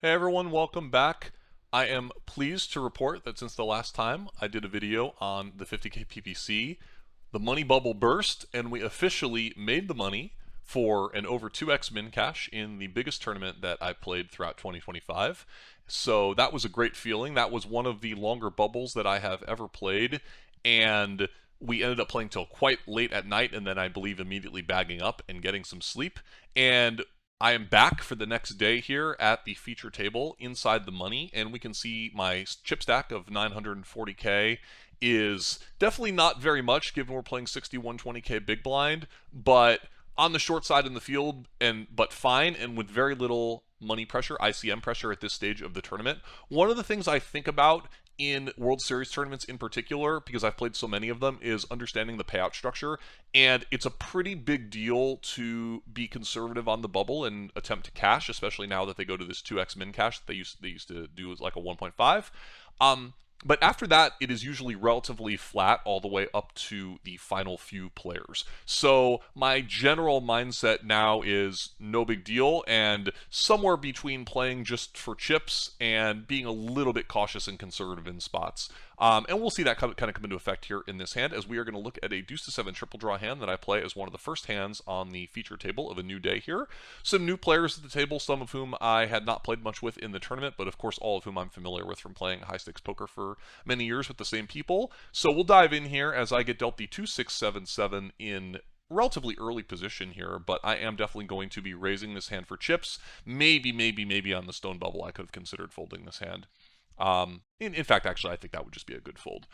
Hey everyone, welcome back. I am pleased to report that since the last time I did a video on the 50K PPC, the money bubble burst and we officially made the money for an over 2x min cash in the biggest tournament that I played throughout 2025. So that was a great feeling. That was one of the longer bubbles that I have ever played, and we ended up playing till quite late at night, and then I believe immediately bagging up and getting some sleep. And I am back for the next day here at the feature table inside the money, and we can see my chip stack of 940k is definitely not very much given we're playing 6120k big blind, but on the short side in the field, but fine, and with very little money pressure, ICM pressure at this stage of the tournament. One of the things I think about in World Series tournaments in particular, because I've played so many of them, is understanding the payout structure. And it's a pretty big deal to be conservative on the bubble and attempt to cash, especially now that they go to this 2x min cash that they used to do like a 1.5. But after that, it is usually relatively flat all the way up to the final few players. So my general mindset now is no big deal, and somewhere between playing just for chips and being a little bit cautious and conservative in spots. And we'll see that kind of come into effect here in this hand, as we are going to look at a Deuce-to-Seven Triple Draw hand that I play as one of the first hands on the feature table of a new day here. Some new players at the table, some of whom I had not played much with in the tournament, but of course all of whom I'm familiar with from playing high-stakes poker for many years with the same people. So we'll dive in here as I get dealt the 2-6-7-7 in relatively early position here, but I am definitely going to be raising this hand for chips. Maybe on the stone bubble I could have considered folding this hand. In fact, actually, I think that would just be a good fold.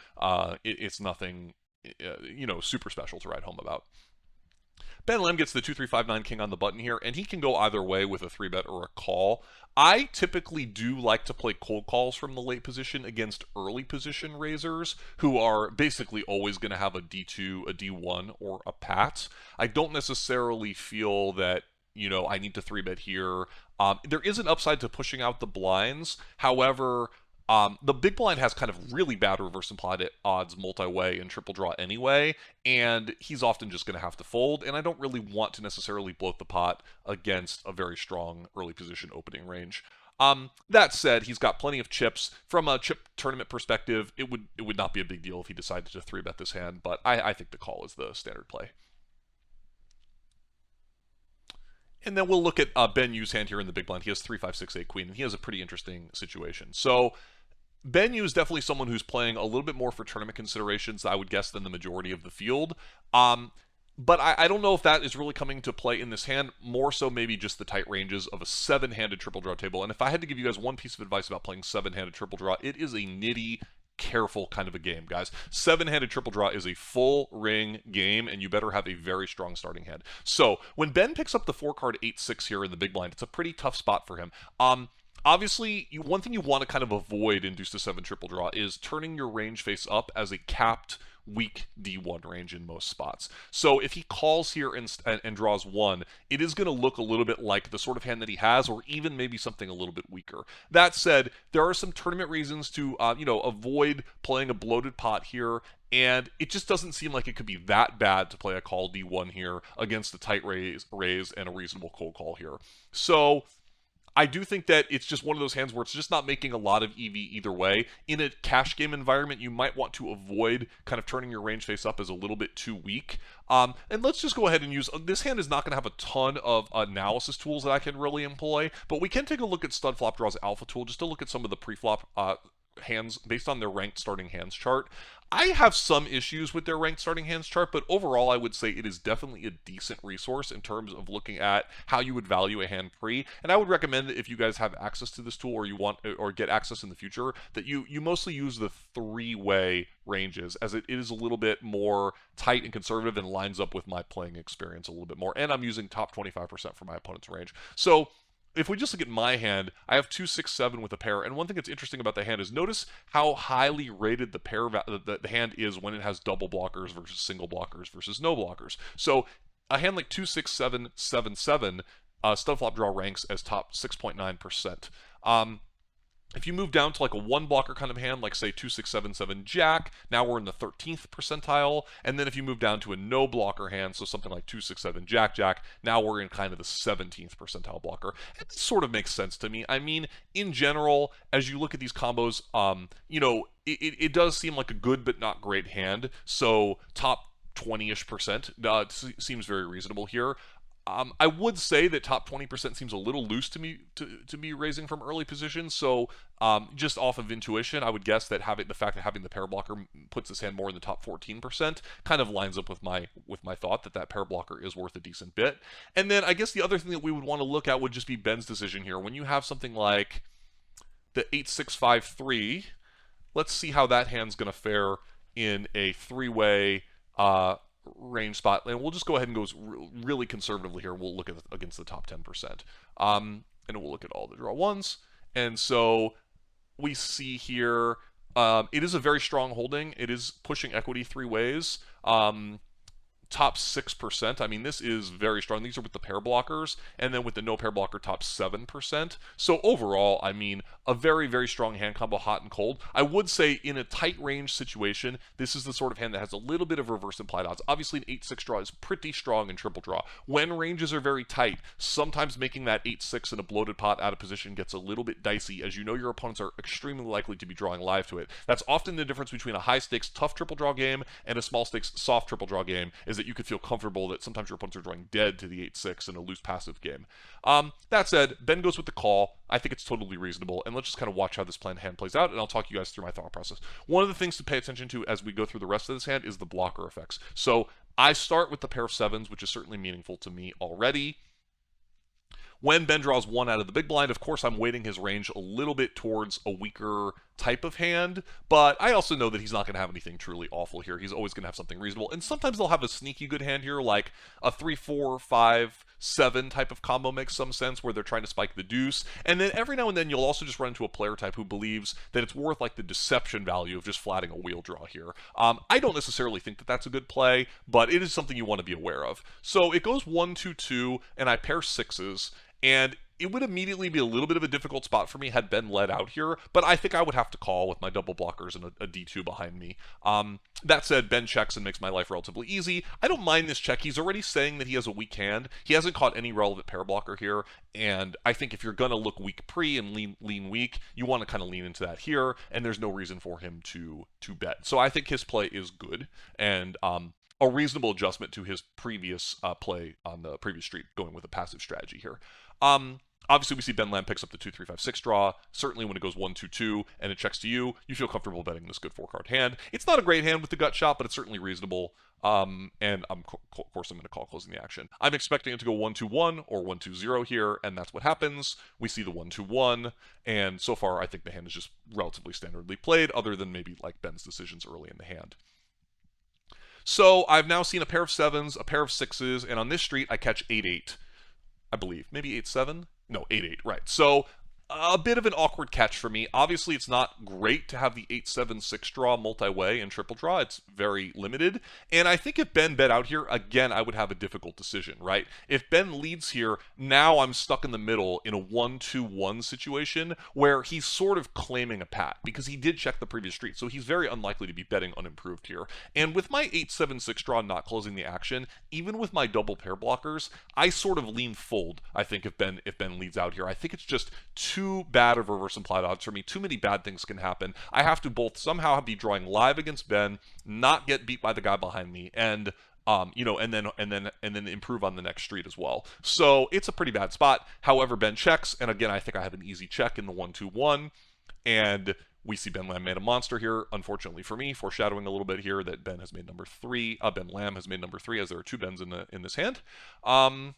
It's nothing, super special to write home about. Ben Lim gets the 2-3-5-9 king on the button here, and he can go either way with a 3-bet or a call. I typically do like to play cold calls from the late position against early position raisers, who are basically always going to have a D2, a D1, or a pat. I don't necessarily feel that I need to 3-bet here. There is an upside to pushing out the blinds. However, the big blind has kind of really bad reverse implied odds multi-way in triple draw anyway, and he's often just going to have to fold, and I don't really want to necessarily bloat the pot against a very strong early position opening range. That said, he's got plenty of chips. From a chip tournament perspective, it would not be a big deal if he decided to 3-bet this hand, but I think the call is the standard play. And then we'll look at Ben Yu's hand here in the big blind. He has 3-5-6-8 queen, and he has a pretty interesting situation. So Ben Yu is definitely someone who's playing a little bit more for tournament considerations, I would guess, than the majority of the field. But I don't know if that is really coming to play in this hand, more so maybe just the tight ranges of a 7-handed triple draw table. And if I had to give you guys one piece of advice about playing 7-handed triple draw, it is a nitty, careful kind of a game, guys. 7-handed triple draw is a full ring game, and you better have a very strong starting hand. So when Ben picks up the 4-card 8-6 here in the big blind, it's a pretty tough spot for him. Obviously, one thing you want to kind of avoid in Deuce-to-Seven Triple Draw is turning your range face up as a capped weak D1 range in most spots. So if he calls here and draws 1, it is going to look a little bit like the sort of hand that he has, or even maybe something a little bit weaker. That said, there are some tournament reasons to avoid playing a bloated pot here, and it just doesn't seem like it could be that bad to play a call D1 here against a tight raise and a reasonable cold call here. So I do think that it's just one of those hands where it's just not making a lot of EV either way. In a cash game environment, you might want to avoid kind of turning your range face up as a little bit too weak. And let's just go ahead and use, this hand is not going to have a ton of analysis tools that I can really employ, but we can take a look at StudFlopDraw's alpha tool just to look at some of the preflop hands based on their ranked starting hands chart. I have some issues with their ranked starting hands chart, but overall I would say it is definitely a decent resource in terms of looking at how you would value a hand pre. And I would recommend that if you guys have access to this tool, or you want, or get access in the future, that you mostly use the 3-way ranges, as it is a little bit more tight and conservative and lines up with my playing experience a little bit more. And I'm using top 25% for my opponent's range. So if we just look at my hand, I have 2-6-7 with a pair, and one thing that's interesting about the hand is notice how highly rated the pair the hand is when it has double blockers versus single blockers versus no blockers. So a hand like 2-6-7-7-7, StudFlopDraw ranks as top 6.9%. If you move down to like a one blocker kind of hand, like say 2-6-7-7 Jack, now we're in the 13th percentile. And then if you move down to a no blocker hand, so something like 2-6-7 Jack Jack, now we're in kind of the 17th percentile blocker. It sort of makes sense to me. I mean, in general, as you look at these combos, it does seem like a good but not great hand. So top 20-ish percent seems very reasonable here. I would say that top 20% seems a little loose to me to be raising from early positions. So just off of intuition, I would guess that the fact that having the pair blocker puts this hand more in the top 14% kind of lines up with my thought that pair blocker is worth a decent bit. And then I guess the other thing that we would want to look at would just be Ben's decision here. When you have something like the 8-6-5-3, let's see how that hand's going to fare in a three-way range spot, and we'll just go ahead and go really conservatively here. We'll look at against the top 10%, and we'll look at all the draw ones. And so we see here, it is a very strong holding. It is pushing equity three ways. Top 6%. I mean, this is very strong. These are with the pair blockers, and then with the no pair blocker, top 7%. So overall, I mean, a very, very strong hand combo, hot and cold. I would say in a tight range situation, this is the sort of hand that has a little bit of reverse implied odds. Obviously, an 8-6 draw is pretty strong in triple draw. When ranges are very tight, sometimes making that 8-6 in a bloated pot out of position gets a little bit dicey, as you know your opponents are extremely likely to be drawing live to it. That's often the difference between a high stakes, tough triple draw game and a small stakes, soft triple draw game, is that you could feel comfortable that sometimes your opponents are drawing dead to the 8-6 in a loose passive game. That said, Ben goes with the call. I think it's totally reasonable, and let's just kind of watch how this plan hand plays out, and I'll talk you guys through my thought process. One of the things to pay attention to as we go through the rest of this hand is the blocker effects. So I start with the pair of sevens, which is certainly meaningful to me already. When Ben draws one out of the big blind, of course, I'm weighting his range a little bit towards a weaker type of hand, but I also know that he's not going to have anything truly awful here. He's always going to have something reasonable, and sometimes they'll have a sneaky good hand here, like a 3-4-5-7 type of combo makes some sense, where they're trying to spike the deuce, and then every now and then you'll also just run into a player type who believes that it's worth like the deception value of just flatting a wheel draw here. I don't necessarily think that that's a good play, but it is something you want to be aware of. So it goes 1-2-2, and I pair sixes, and it would immediately be a little bit of a difficult spot for me had Ben led out here, but I think I would have to call with my double blockers and a D2 behind me. That said, Ben checks and makes my life relatively easy. I don't mind this check. He's already saying that he has a weak hand. He hasn't caught any relevant pair blocker here, and I think if you're going to look weak pre and lean weak, you want to kind of lean into that here, and there's no reason for him to bet. So I think his play is good, and a reasonable adjustment to his previous play on the previous street, going with a passive strategy here. Obviously, we see Ben Lamb picks up the 2-3-5-6 draw. Certainly, when it goes 1-2-2 and it checks to you, you feel comfortable betting this good 4-card hand. It's not a great hand with the gut shot, but it's certainly reasonable. And of course, I'm going to call closing the action. I'm expecting it to go 1-2-1 or 1-2-0 here, and that's what happens. We see the 1-2-1, and so far, I think the hand is just relatively standardly played, other than maybe like Ben's decisions early in the hand. So I've now seen a pair of sevens, a pair of sixes, and on this street, I catch 8-8. I believe. Maybe 8-7? No, 8-8, right. So a bit of an awkward catch for me. Obviously, it's not great to have the 8-7-6 draw multi-way and triple draw. It's very limited. And I think if Ben bet out here, again, I would have a difficult decision, right? If Ben leads here, now I'm stuck in the middle in a 1-2-1 situation where he's sort of claiming a pat because he did check the previous street. So he's very unlikely to be betting unimproved here. And with my 8-7-6 draw not closing the action, even with my double pair blockers, I sort of lean fold, I think, if Ben leads out here. I think it's just too bad of reverse implied odds for me. Too many bad things can happen. I have to both somehow be drawing live against Ben, not get beat by the guy behind me, and and then improve on the next street as well. So it's a pretty bad spot. However, Ben checks, and again, I think I have an easy check in the 1-2-1, and we see Ben Lamb made a monster here, unfortunately for me, foreshadowing a little bit here that Ben has made number 3. Ben Lamb has made number 3, as there are 2 Bens in this hand. But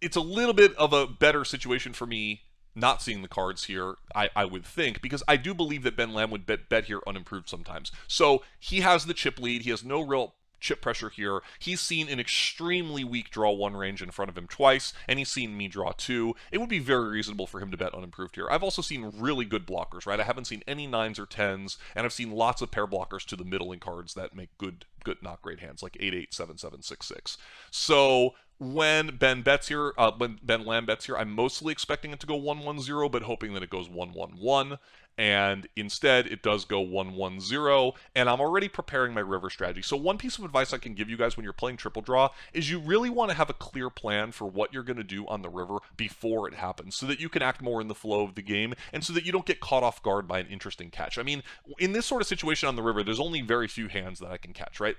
it's a little bit of a better situation for me not seeing the cards here, I would think, because I do believe that Ben Lamb would bet here unimproved sometimes. So he has the chip lead. He has no real chip pressure here. He's seen an extremely weak draw 1 range in front of him twice, and he's seen me draw 2. It would be very reasonable for him to bet unimproved here. I've also seen really good blockers, right? I haven't seen any 9s or 10s, and I've seen lots of pair blockers to the middling cards that make good, not great hands, like 8-8, 7-7, 6-6. So when when Ben Lamb bets here, I'm mostly expecting it to go 1-1-0, but hoping that it goes 1-1-1. And instead, it does go 1-1-0, and I'm already preparing my river strategy. So one piece of advice I can give you guys when you're playing triple draw is you really want to have a clear plan for what you're going to do on the river before it happens, so that you can act more in the flow of the game, and so that you don't get caught off guard by an interesting catch. I mean, in this sort of situation on the river, there's only very few hands that I can catch, right?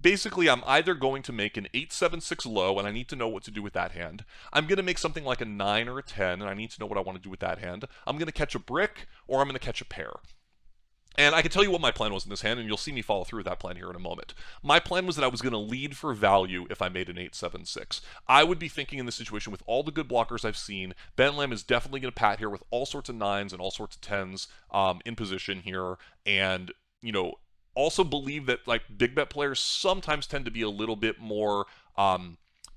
Basically, I'm either going to make an 8-7-6 low, and I need to know what to do with that hand. I'm going to make something like a 9 or a 10, and I need to know what I want to do with that hand. I'm going to catch a brick, or I'm going to catch a pair. And I can tell you what my plan was in this hand, and you'll see me follow through with that plan here in a moment. My plan was that I was going to lead for value if I made an 8-7-6. I would be thinking in this situation, with all the good blockers I've seen, Ben Lamb is definitely going to pat here with all sorts of 9s and all sorts of 10s in position here, and, you know, also believe that like big bet players sometimes tend to be a little bit more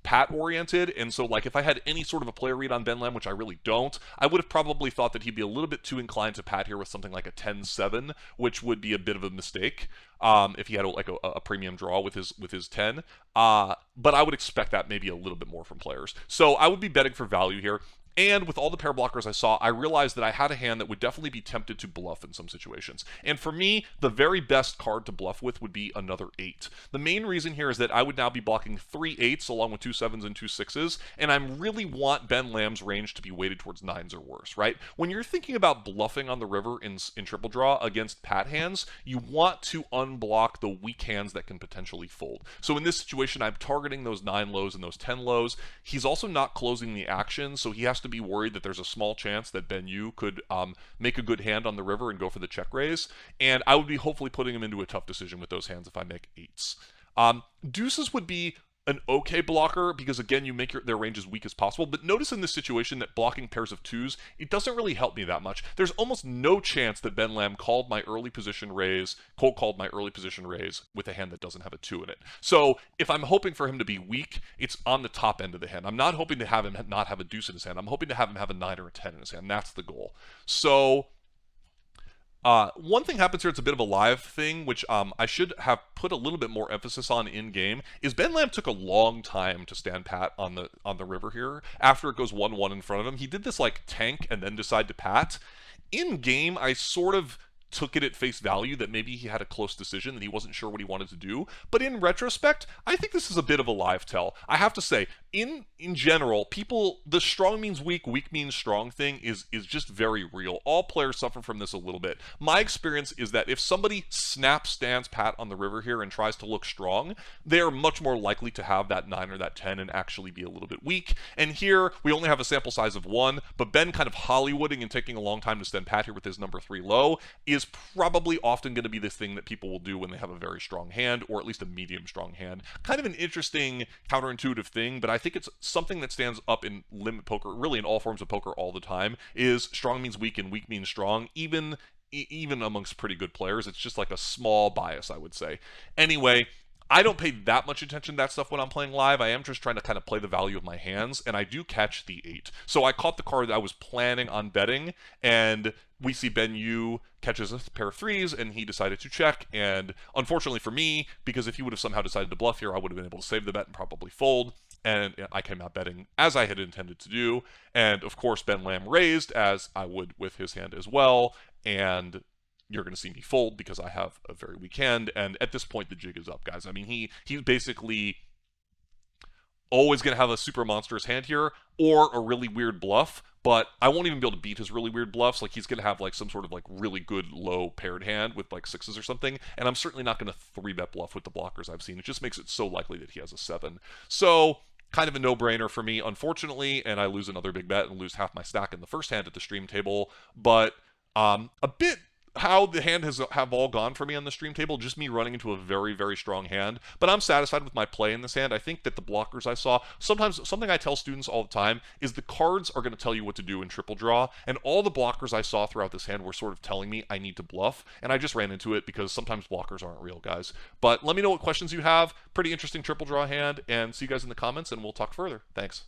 pat oriented, and so like if I had any sort of a player read on Ben Lamb, which I really don't, I would have probably thought that he'd be a little bit too inclined to pat here with something like a 10-7, which would be a bit of a mistake if he had a premium draw with his 10. But I would expect that maybe a little bit more from players. So I would be betting for value here. And with all the pair blockers I saw, I realized that I had a hand that would definitely be tempted to bluff in some situations. And for me, the very best card to bluff with would be another 8. The main reason here is that I would now be blocking 3 8s along with 2 7s and 2 6s, and I really want Ben Lamb's range to be weighted towards 9s or worse, right? When you're thinking about bluffing on the river in triple draw against pat hands, you want to unblock the weak hands that can potentially fold. So in this situation, I'm targeting those 9 lows and those 10 lows. He's also not closing the action, so he has to be worried that there's a small chance that Ben Yu could make a good hand on the river and go for the check raise, and I would be hopefully putting him into a tough decision with those hands if I make 8s. Deuces would be an okay blocker because, again, you make their range as weak as possible, but notice in this situation that blocking pairs of 2s, it doesn't really help me that much. There's almost no chance that Ben Lamb cold called my early position raise with a hand that doesn't have a 2 in it. So if I'm hoping for him to be weak, it's on the top end of the hand. I'm not hoping to have him not have a deuce in his hand. I'm hoping to have him have a 9 or a 10 in his hand. That's the goal. So one thing happens here, it's a bit of a live thing, which I should have put a little bit more emphasis on in game, is Ben Lamb took a long time to stand pat on the river here. After it goes 1-1 in front of him, he did this like tank and then decide to pat. In game, I sort of took it at face value that maybe he had a close decision, that he wasn't sure what he wanted to do. But in retrospect, I think this is a bit of a live tell. I have to say, in general, the strong means weak, weak means strong thing is just very real. All players suffer from this a little bit. My experience is that if somebody stands pat on the river here and tries to look strong, they are much more likely to have that 9 or that 10 and actually be a little bit weak. And here, we only have a sample size of 1, but Ben kind of Hollywooding and taking a long time to stand pat here with his number 3 low is probably often going to be this thing that people will do when they have a very strong hand, or at least a medium strong hand. Kind of an interesting counterintuitive thing, but I think it's something that stands up in limit poker, really in all forms of poker all the time, is strong means weak and weak means strong, even amongst pretty good players. It's just like a small bias, I would say. Anyway, I don't pay that much attention to that stuff when I'm playing live. I am just trying to kind of play the value of my hands, and I do catch the 8. So I caught the card that I was planning on betting, and we see Ben Yu catches a pair of 3s, and he decided to check, and unfortunately for me, because if he would have somehow decided to bluff here, I would have been able to save the bet and probably fold, and I came out betting as I had intended to do, and of course Ben Lamb raised, as I would with his hand as well, and you're going to see me fold because I have a very weak hand, and at this point the jig is up, guys. I mean, he's basically always going to have a super monstrous hand here, or a really weird bluff, but I won't even be able to beat his really weird bluffs. Like, he's going to have like some sort of like really good low paired hand with like 6s or something, and I'm certainly not going to 3-bet bluff with the blockers I've seen. It just makes it so likely that he has a 7. So kind of a no-brainer for me, unfortunately, and I lose another big bet and lose half my stack in the first hand at the stream table, but a bit how the hand have all gone for me on the stream table, just me running into a very, very strong hand. But I'm satisfied with my play in this hand. I think that the blockers I saw, sometimes something I tell students all the time is the cards are going to tell you what to do in triple draw, and all the blockers I saw throughout this hand were sort of telling me I need to bluff, and I just ran into it because sometimes blockers aren't real, guys. But let me know what questions you have. Pretty interesting triple draw hand, and see you guys in the comments, and we'll talk further. Thanks.